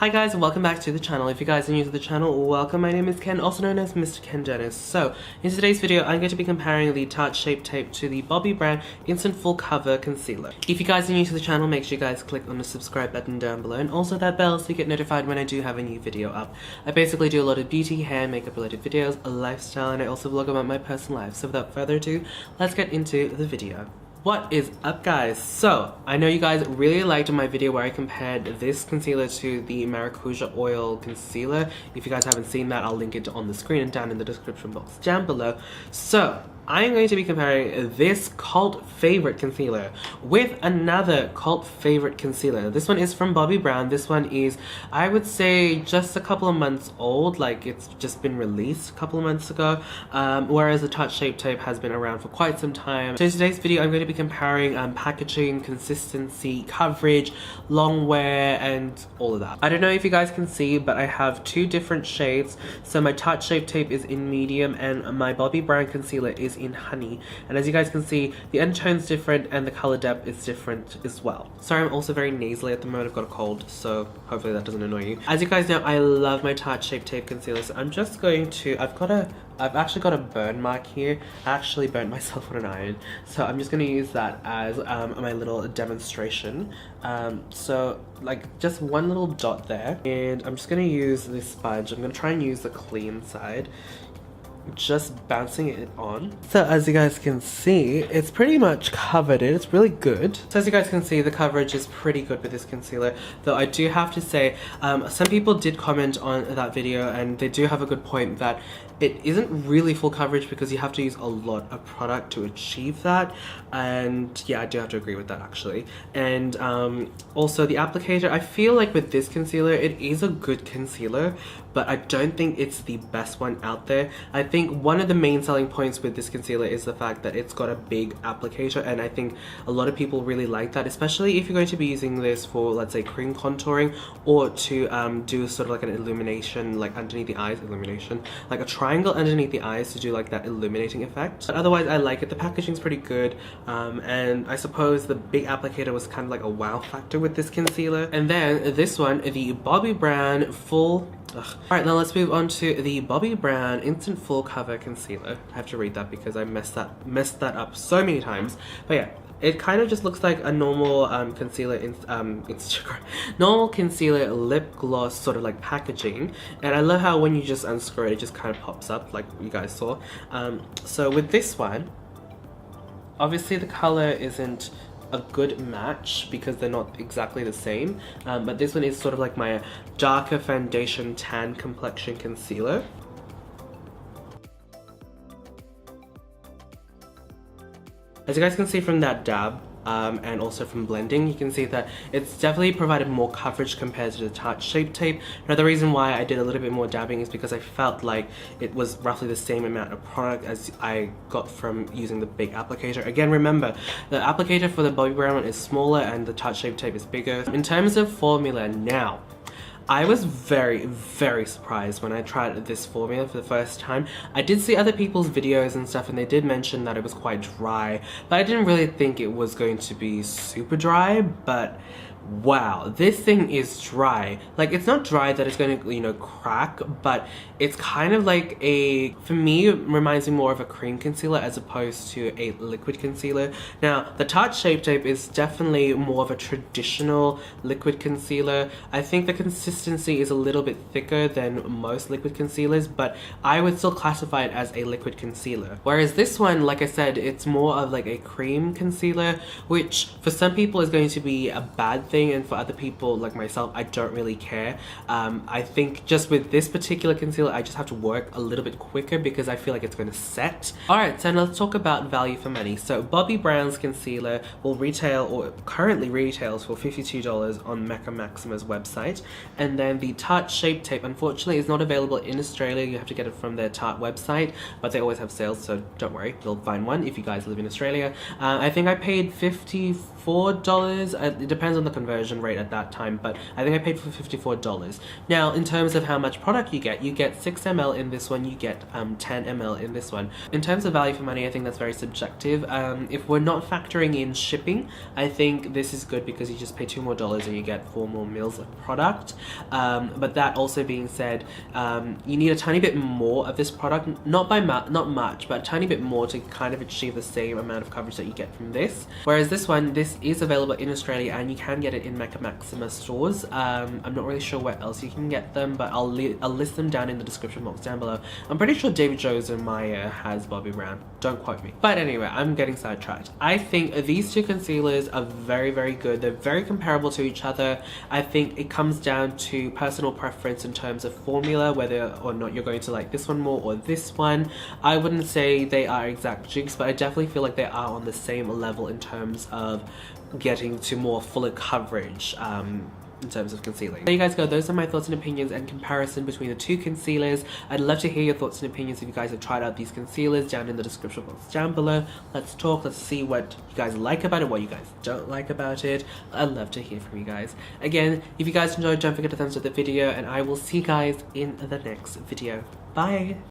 Hi guys, and welcome back to the channel. If you guys are new to the channel, welcome. My name is Ken, also known as MrKenDenis. So, in today's video, I'm going to be comparing the Tarte Shape Tape to the Bobbi brand Instant Full Cover Concealer. If you guys are new to the channel, make sure you guys click on the subscribe button down below and also that bell so you get notified when I do have a new video up. I basically do a lot of beauty, hair, makeup related videos, a lifestyle, and I also vlog about my personal life. So without further ado, let's get into the video. What is up guys? So, I know you guys really liked my video where I compared this concealer to the Maracuja oil concealer. If you guys haven't seen that, I'll link it on the screen and down in the description box down below. So, I'm going to be comparing this cult favorite concealer with another cult favorite concealer. This one is from Bobbi brand. This one is, I would say, just a couple of months old. Like, it's just been released a couple of months ago. Whereas the Tarte Shape Tape has been around for quite some time. So in today's video, I'm going to be comparing packaging, consistency, coverage, long wear, and all of that. I don't know if you guys can see, but I have two different shades. So my Tarte Shape Tape is in medium and my Bobbi brand concealer is in honey, and as you guys can see, the undertone's different and the color depth is different as well. Sorry, I'm also very nasally at the moment. I've got a cold, so hopefully that doesn't annoy you. As you guys know, I love my Tarte Shape Tape concealer, so I'm just going to, I've actually got a burn mark here. I actually burnt myself with an iron, so I'm just going to use that as my little demonstration. So like just one little dot there, and I'm just going to use this sponge. I'm going to try and use the clean side, just bouncing it on. So as you guys can see, it's pretty much covered it. It's really good. So as you guys can see, the coverage is pretty good with this concealer, though I do have to say some people did comment on that video and they do have a good point that it isn't really full coverage because you have to use a lot of product to achieve that. And yeah, I do have to agree with that actually. And also the applicator, I feel like with this concealer, it is a good concealer, but I don't think it's the best one out there. I think one of the main selling points with this concealer is the fact that it's got a big applicator, and I think a lot of people really like that, especially if you're going to be using this for, let's say, cream contouring, or to do sort of like an illumination, like underneath the eyes, like a triangle underneath the eyes to do like that illuminating effect. But otherwise, I like it. The packaging's pretty good, and I suppose the big applicator was kind of like a wow factor with this concealer. And then this one, the Bobbi brand full. Alright, now let's move on to the Bobbi brand Instant Full Cover Concealer. I have to read that because I messed that up so many times. But yeah, it kind of just looks like a normal concealer normal concealer lip gloss sort of like packaging. And I love how when you just unscrew it, it just kind of pops up like you guys saw. So with this one, obviously the color isn't a good match because they're not exactly the same, but this one is sort of like my darker foundation tan complexion concealer. As you guys can see from that dab, and also from blending, you can see that it's definitely provided more coverage compared to the Tarte Shape Tape. Another reason why I did a little bit more dabbing is because I felt like it was roughly the same amount of product as I got from using the big applicator. Again, remember, the applicator for the Bobbi brand one is smaller and the Tarte Shape Tape is bigger. In terms of formula now, I was very, very surprised when I tried this formula for the first time. I did see other people's videos and stuff and they did mention that it was quite dry, but I didn't really think it was going to be super dry, but wow, this thing is dry. Like, it's not dry that it's going to, you know, crack, but it's kind of like a, for me, it reminds me more of a cream concealer as opposed to a liquid concealer. Now, the Tarte Shape Tape is definitely more of a traditional liquid concealer. I think the consistency is a little bit thicker than most liquid concealers, but I would still classify it as a liquid concealer. Whereas this one, like I said, it's more of like a cream concealer, which for some people is going to be a bad thing, and for other people like myself, I don't really care. I think just with this particular concealer, I just have to work a little bit quicker because I feel like it's going to set. Alright, so now let's talk about value for money. So Bobbi brand's concealer will retail, or currently retails, for $52 on Mecca Maxima's website, and then the Tarte Shape Tape unfortunately is not available in Australia. You have to get it from their Tarte website, but they always have sales, so don't worry, you'll find one if you guys live in Australia. I think I paid $54. It depends on the conversion rate at that time, but I think I paid for $54. Now, in terms of how much product you get 6 ml in this one, you get 10 ml in this one. In terms of value for money, I think that's very subjective. If we're not factoring in shipping, I think this is good because you just pay $2 more and you get 4 more mils of product. But that also being said, you need a tiny bit more of this product, not much, but a tiny bit more to kind of achieve the same amount of coverage that you get from this. Whereas this one, this is available in Australia and you can get it in Mecca Maxima stores. I'm not really sure where else you can get them, but I'll list them down in the description box down below. I'm pretty sure David Jones and Maya has Bobbi Brown. Don't quote me. But anyway, I'm getting sidetracked. I think these two concealers are very, very good. They're very comparable to each other. I think it comes down to personal preference in terms of formula, whether or not you're going to like this one more or this one. I wouldn't say they are exact dupes, but I definitely feel like they are on the same level in terms of getting to more fuller coverage in terms of concealing. There you guys go. Those are my thoughts and opinions and comparison between the two concealers. I'd love to hear your thoughts and opinions if you guys have tried out these concealers down in the description box down below. Let's talk. Let's see what you guys like about it, what you guys don't like about it. I'd love to hear from you guys. Again, if you guys enjoyed, don't forget to thumbs up the video, and I will see you guys in the next video. Bye!